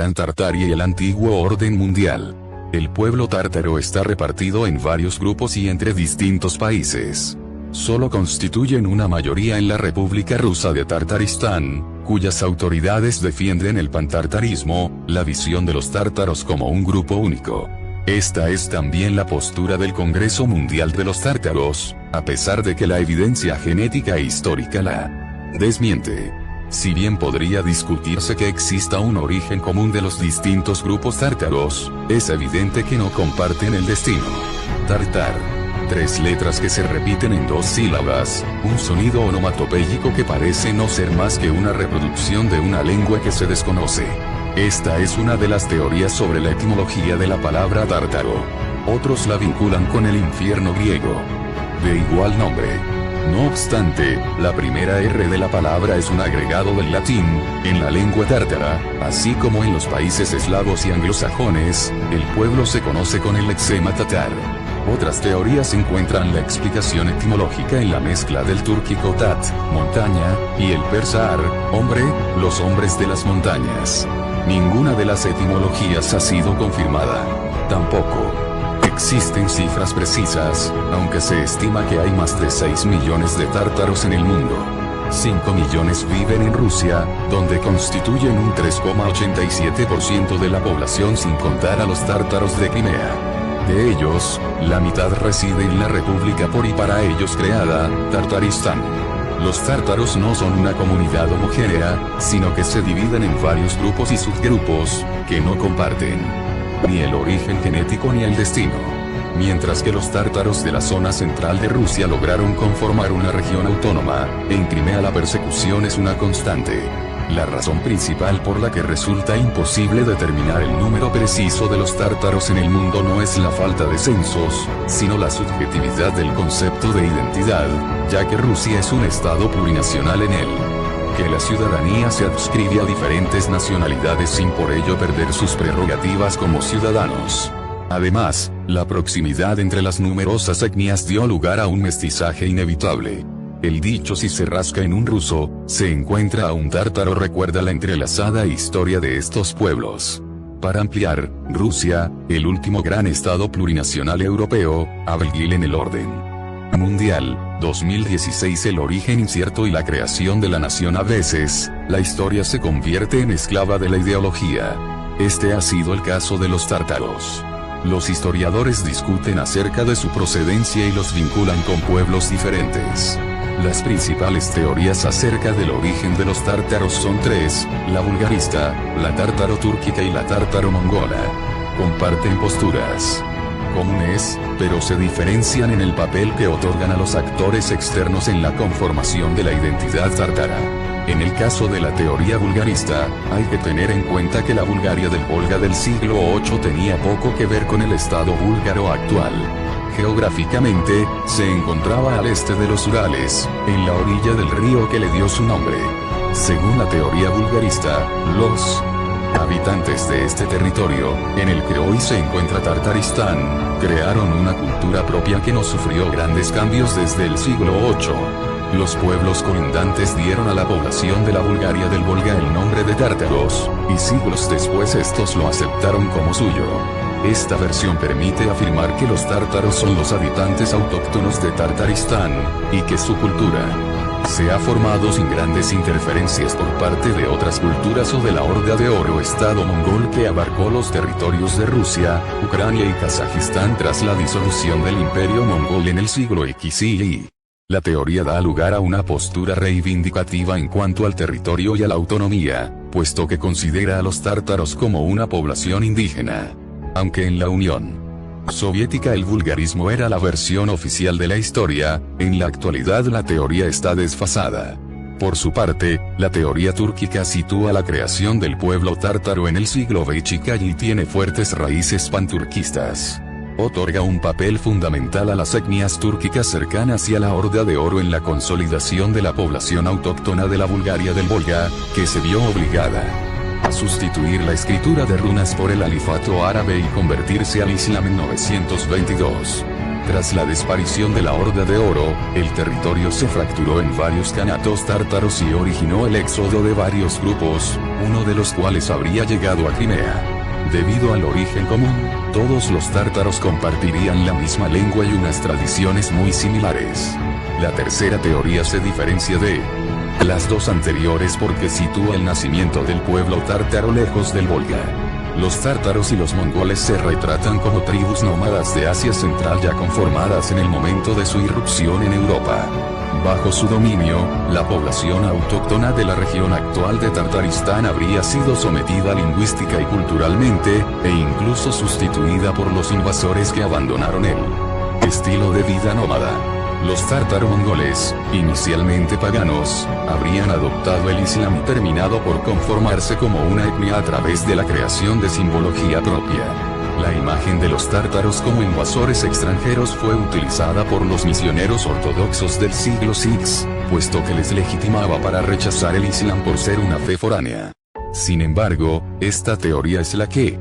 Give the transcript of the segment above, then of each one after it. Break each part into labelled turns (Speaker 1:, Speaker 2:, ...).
Speaker 1: Gran Tartaria y el antiguo orden mundial. El pueblo tártaro está repartido en varios grupos y entre distintos países. Solo constituyen una mayoría en la República Rusa de Tartaristán, cuyas autoridades defienden el pantartarismo, la visión de los tártaros como un grupo único. Esta es también la postura del Congreso Mundial de los Tártaros, a pesar de que la evidencia genética e histórica la desmiente. Si bien podría discutirse que exista un origen común de los distintos grupos tártaros, es evidente que no comparten el destino. Tartar. 3 letras que se repiten en 2 sílabas, un sonido onomatopéyico que parece no ser más que una reproducción de una lengua que se desconoce. Esta es una de las teorías sobre la etimología de la palabra tártaro. Otros la vinculan con el infierno griego, de igual nombre. No obstante, la primera R de la palabra es un agregado del latín, en la lengua tártara, así como en los países eslavos y anglosajones, el pueblo se conoce con el lexema tatar. Otras teorías encuentran la explicación etimológica en la mezcla del túrquico tat, montaña, y el persa ar, hombre, los hombres de las montañas. Ninguna de las etimologías ha sido confirmada. Tampoco existen cifras precisas, aunque se estima que hay más de 6 millones de tártaros en el mundo. 5 millones viven en Rusia, donde constituyen un 3,87% de la población sin contar a los tártaros de Crimea. De ellos, la mitad reside en la república por y para ellos creada, Tartaristán. Los tártaros no son una comunidad homogénea, sino que se dividen en varios grupos y subgrupos, que no comparten ni el origen genético ni el destino. Mientras que los tártaros de la zona central de Rusia lograron conformar una región autónoma, en Crimea la persecución es una constante. La razón principal por la que resulta imposible determinar el número preciso de los tártaros en el mundo no es la falta de censos, sino la subjetividad del concepto de identidad, ya que Rusia es un estado plurinacional en él. Que la ciudadanía se adscribe a diferentes nacionalidades sin por ello perder sus prerrogativas como ciudadanos. Además, la proximidad entre las numerosas etnias dio lugar a un mestizaje inevitable. El dicho "si se rasca en un ruso, se encuentra a un tártaro" recuerda la entrelazada historia de estos pueblos. Para ampliar, Rusia, el último gran estado plurinacional europeo, abelguil en el orden mundial, 2016. El origen incierto y la creación de la nación. A veces, la historia se convierte en esclava de la ideología. Este ha sido el caso de los tártaros. Los historiadores discuten acerca de su procedencia y los vinculan con pueblos diferentes. Las principales teorías acerca del origen de los tártaros son 3, la bulgarista, la tártaro-túrquica y la tártaro-mongola. Comparten posturas comunes, pero se diferencian en el papel que otorgan a los actores externos en la conformación de la identidad tártara. En el caso de la teoría bulgarista, hay que tener en cuenta que la Bulgaria del Volga del siglo VIII tenía poco que ver con el estado búlgaro actual. Geográficamente, se encontraba al este de los Urales, en la orilla del río que le dio su nombre. Según la teoría bulgarista, los habitantes de este territorio, en el que hoy se encuentra Tartaristán, crearon una cultura propia que no sufrió grandes cambios desde el siglo VIII. Los pueblos colindantes dieron a la población de la Bulgaria del Volga el nombre de tártaros, y siglos después estos lo aceptaron como suyo. Esta versión permite afirmar que los tártaros son los habitantes autóctonos de Tartaristán, y que su cultura se ha formado sin grandes interferencias por parte de otras culturas o de la Horda de Oro, estado mongol que abarcó los territorios de Rusia, Ucrania y Kazajistán tras la disolución del Imperio mongol en el siglo XI. La teoría da lugar a una postura reivindicativa en cuanto al territorio y a la autonomía, puesto que considera a los tártaros como una población indígena. Aunque en la Unión Soviética el vulgarismo era la versión oficial de la historia, en la actualidad la teoría está desfasada. Por su parte, la teoría túrquica sitúa la creación del pueblo tártaro en el siglo VIII y tiene fuertes raíces panturquistas. Otorga un papel fundamental a las etnias túrquicas cercanas y a la Horda de Oro en la consolidación de la población autóctona de la Bulgaria del Volga, que se vio obligada a sustituir la escritura de runas por el alifato árabe y convertirse al Islam en 922. Tras la desaparición de la Horda de Oro, el territorio se fracturó en varios kanatos tártaros y originó el éxodo de varios grupos, uno de los cuales habría llegado a Crimea. Debido al origen común, todos los tártaros compartirían la misma lengua y unas tradiciones muy similares. La tercera teoría se diferencia de las dos anteriores porque sitúa el nacimiento del pueblo tártaro lejos del Volga. Los tártaros y los mongoles se retratan como tribus nómadas de Asia Central ya conformadas en el momento de su irrupción en Europa. Bajo su dominio, la población autóctona de la región actual de Tartaristán habría sido sometida lingüística y culturalmente, e incluso sustituida por los invasores que abandonaron el estilo de vida nómada. Los tártaro-mongoles, inicialmente paganos, habrían adoptado el Islam y terminado por conformarse como una etnia a través de la creación de simbología propia. La imagen de los tártaros como invasores extranjeros fue utilizada por los misioneros ortodoxos del siglo VI, puesto que les legitimaba para rechazar el Islam por ser una fe foránea. Sin embargo, esta teoría es la que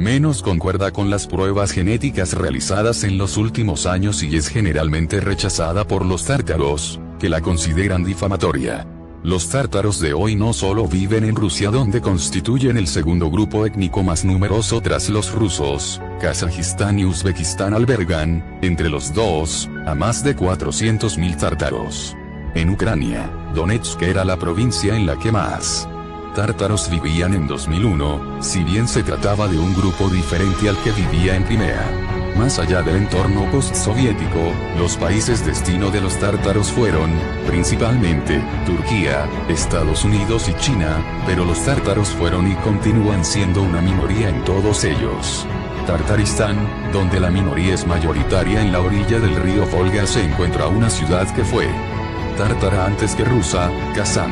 Speaker 1: menos concuerda con las pruebas genéticas realizadas en los últimos años y es generalmente rechazada por los tártaros, que la consideran difamatoria. Los tártaros de hoy no solo viven en Rusia donde constituyen el segundo grupo étnico más numeroso tras los rusos, Kazajistán y Uzbekistán albergan, entre los dos, a más de 400.000 tártaros. En Ucrania, Donetsk era la provincia en la que más tártaros vivían en 2001, si bien se trataba de un grupo diferente al que vivía en Crimea. Más allá del entorno postsoviético, los países destino de los tártaros fueron, principalmente, Turquía, Estados Unidos y China, pero los tártaros fueron y continúan siendo una minoría en todos ellos. Tartaristán, donde la minoría es mayoritaria en la orilla del río Volga se encuentra una ciudad que fue tártara antes que rusa, Kazán.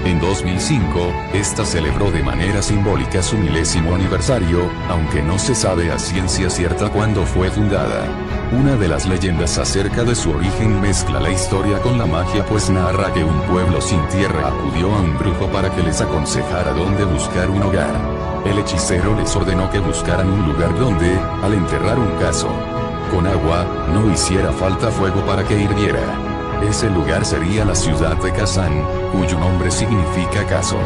Speaker 1: En 2005, esta celebró de manera simbólica su 1000º aniversario, aunque no se sabe a ciencia cierta cuándo fue fundada. Una de las leyendas acerca de su origen mezcla la historia con la magia pues narra que un pueblo sin tierra acudió a un brujo para que les aconsejara dónde buscar un hogar. El hechicero les ordenó que buscaran un lugar donde, al enterrar un cazo con agua, no hiciera falta fuego para que hirviera. Ese lugar sería la ciudad de Kazán, cuyo nombre significa caso.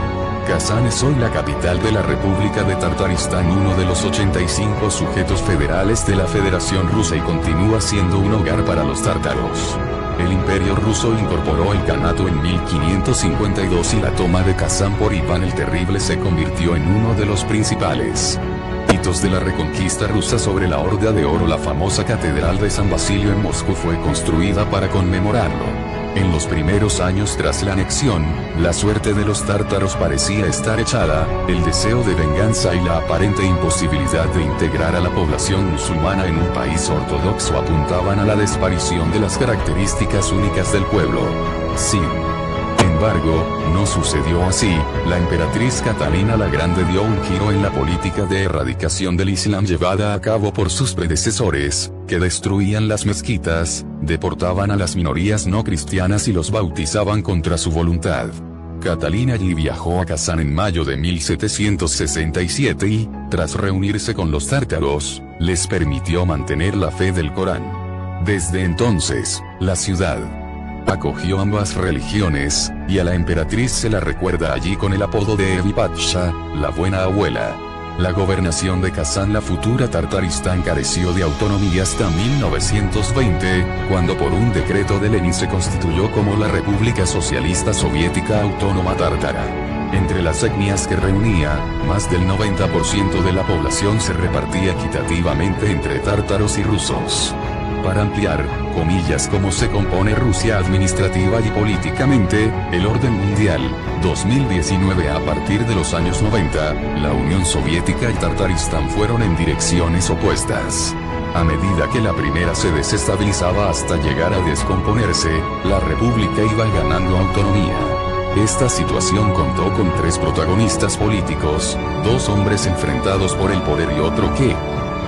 Speaker 1: Kazán es hoy la capital de la República de Tartaristán, uno de los 85 sujetos federales de la Federación Rusa y continúa siendo un hogar para los tártaros. El Imperio Ruso incorporó el Kanato en 1552 y la toma de Kazán por Iván el Terrible se convirtió en uno de los principales hitos de la reconquista rusa sobre la Horda de Oro. La famosa Catedral de San Basilio en Moscú fue construida para conmemorarlo. En los primeros años tras la anexión, la suerte de los tártaros parecía estar echada, el deseo de venganza y la aparente imposibilidad de integrar a la población musulmana en un país ortodoxo apuntaban a la desaparición de las características únicas del pueblo. Sin embargo, no sucedió así. La emperatriz Catalina la Grande dio un giro en la política de erradicación del Islam llevada a cabo por sus predecesores, que destruían las mezquitas, deportaban a las minorías no cristianas y los bautizaban contra su voluntad. Catalina allí viajó a Kazán en mayo de 1767 y, tras reunirse con los tártaros, les permitió mantener la fe del Corán. Desde entonces, la ciudad acogió ambas religiones, y a la emperatriz se la recuerda allí con el apodo de Evi Patsha, la buena abuela. La gobernación de Kazán, la futura Tartaristán, careció de autonomía hasta 1920, cuando por un decreto de Lenin se constituyó como la República Socialista Soviética Autónoma Tártara. Entre las etnias que reunía, más del 90% de la población se repartía equitativamente entre tártaros y rusos. Para ampliar, comillas, cómo se compone Rusia administrativa y políticamente, el orden mundial, 2019. A partir de los años 90, la Unión Soviética y Tartaristán fueron en direcciones opuestas. A medida que la primera se desestabilizaba hasta llegar a descomponerse, la república iba ganando autonomía. Esta situación contó con tres protagonistas políticos, dos hombres enfrentados por el poder y otro que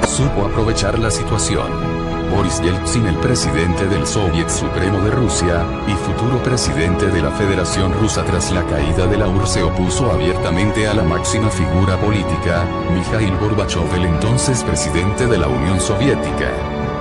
Speaker 1: supo aprovechar la situación. Boris Yeltsin, el presidente del Soviet Supremo de Rusia, y futuro presidente de la Federación Rusa tras la caída de la URSS, se opuso abiertamente a la máxima figura política, Mikhail Gorbachov, el entonces presidente de la Unión Soviética.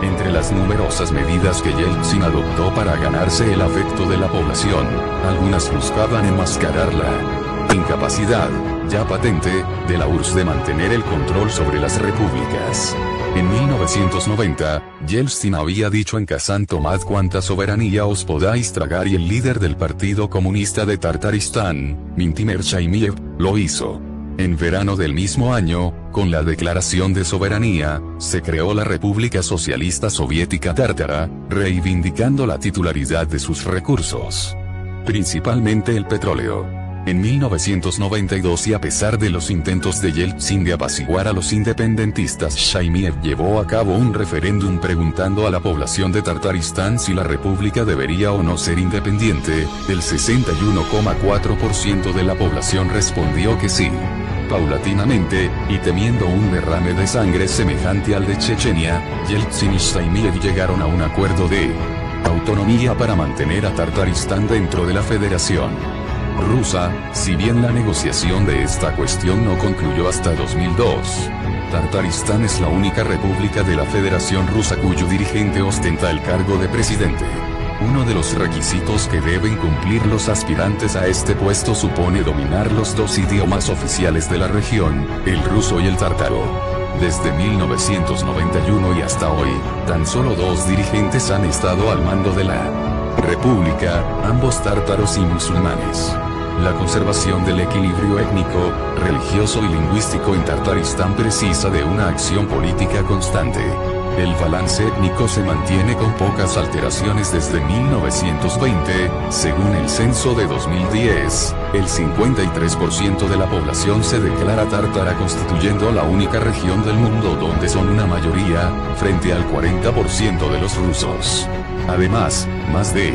Speaker 1: Entre las numerosas medidas que Yeltsin adoptó para ganarse el afecto de la población, algunas buscaban enmascarar la incapacidad, ya patente, de la URSS de mantener el control sobre las repúblicas. En 1990, Yeltsin había dicho en Kazán: tomad cuanta soberanía os podáis tragar, y el líder del Partido Comunista de Tartaristán, Mintimer Shaimiev, lo hizo. En verano del mismo año, con la Declaración de Soberanía, se creó la República Socialista Soviética Tártara, reivindicando la titularidad de sus recursos, principalmente el petróleo. En 1992, y a pesar de los intentos de Yeltsin de apaciguar a los independentistas, Shaimiev llevó a cabo un referéndum preguntando a la población de Tartaristán si la república debería o no ser independiente. El 61,4% de la población respondió que sí. Paulatinamente, y temiendo un derrame de sangre semejante al de Chechenia, Yeltsin y Shaimiev llegaron a un acuerdo de autonomía para mantener a Tartaristán dentro de la Federación Rusa, si bien la negociación de esta cuestión no concluyó hasta 2002. Tartaristán es la única república de la Federación Rusa cuyo dirigente ostenta el cargo de presidente. Uno de los requisitos que deben cumplir los aspirantes a este puesto supone dominar los dos idiomas oficiales de la región, el ruso y el tártaro. Desde 1991 y hasta hoy, tan solo 2 dirigentes han estado al mando de la república, ambos tártaros y musulmanes. La conservación del equilibrio étnico, religioso y lingüístico en Tartaristán precisa de una acción política constante. El balance étnico se mantiene con pocas alteraciones desde 1920, según el censo de 2010, el 53% de la población se declara tártara, constituyendo la única región del mundo donde son una mayoría, frente al 40% de los rusos. Además, más de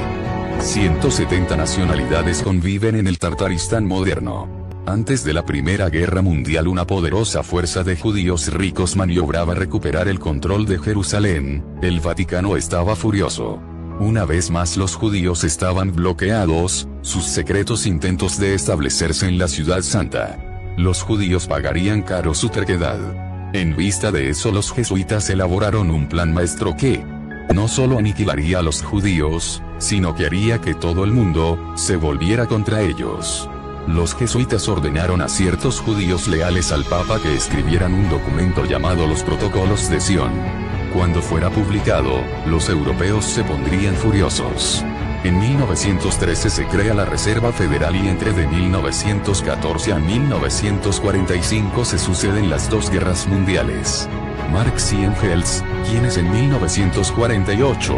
Speaker 1: 170 nacionalidades conviven en el Tartaristán moderno. Antes de la Primera Guerra Mundial, una poderosa fuerza de judíos ricos maniobraba recuperar el control de Jerusalén. El Vaticano estaba furioso. Una vez más los judíos estaban bloqueados, sus secretos intentos de establecerse en la Ciudad Santa. Los judíos pagarían caro su terquedad. En vista de eso, los jesuitas elaboraron un plan maestro que no solo aniquilaría a los judíos, sino que haría que todo el mundo se volviera contra ellos. Los jesuitas ordenaron a ciertos judíos leales al Papa que escribieran un documento llamado los Protocolos de Sion. Cuando fuera publicado, los europeos se pondrían furiosos. En 1913 se crea la Reserva Federal y entre de 1914 a 1945 se suceden las 2 guerras mundiales. Marx y Engels, quienes en 1948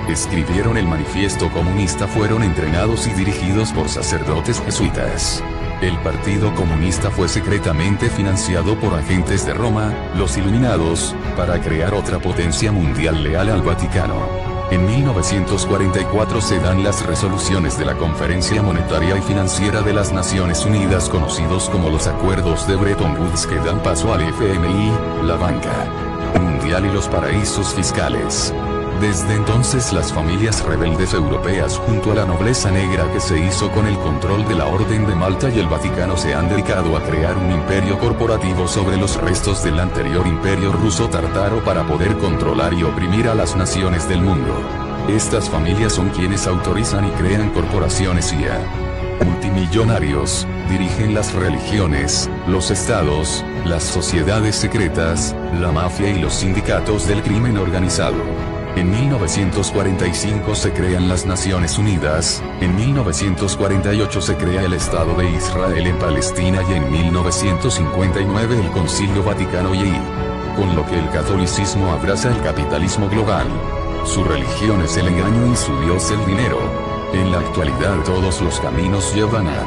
Speaker 1: escribieron el Manifiesto Comunista, fueron entrenados y dirigidos por sacerdotes jesuitas. El Partido Comunista fue secretamente financiado por agentes de Roma, los Iluminados, para crear otra potencia mundial leal al Vaticano. En 1944 se dan las resoluciones de la Conferencia Monetaria y Financiera de las Naciones Unidas, conocidos como los Acuerdos de Bretton Woods, que dan paso al FMI, la banca mundial y los paraísos fiscales. Desde entonces las familias rebeldes europeas junto a la nobleza negra que se hizo con el control de la Orden de Malta y el Vaticano se han dedicado a crear un imperio corporativo sobre los restos del anterior imperio ruso tártaro para poder controlar y oprimir a las naciones del mundo. Estas familias son quienes autorizan y crean corporaciones y a multimillonarios, dirigen las religiones, los estados, las sociedades secretas, la mafia y los sindicatos del crimen organizado. En 1945 se crean las Naciones Unidas, en 1948 se crea el Estado de Israel en Palestina y en 1959 el Concilio Vaticano II, con lo que el catolicismo abraza el capitalismo global. Su religión es el engaño y su Dios el dinero. En la actualidad todos los caminos llevan a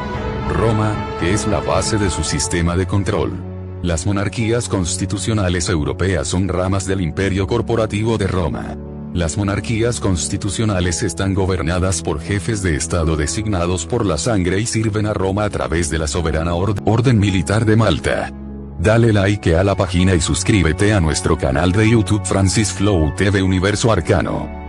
Speaker 1: Roma, que es la base de su sistema de control. Las monarquías constitucionales europeas son ramas del imperio corporativo de Roma. Las monarquías constitucionales están gobernadas por jefes de Estado designados por la sangre y sirven a Roma a través de la soberana Orden Militar de Malta. Dale like a la página y suscríbete a nuestro canal de YouTube Francis Flow TV Universo Arcano.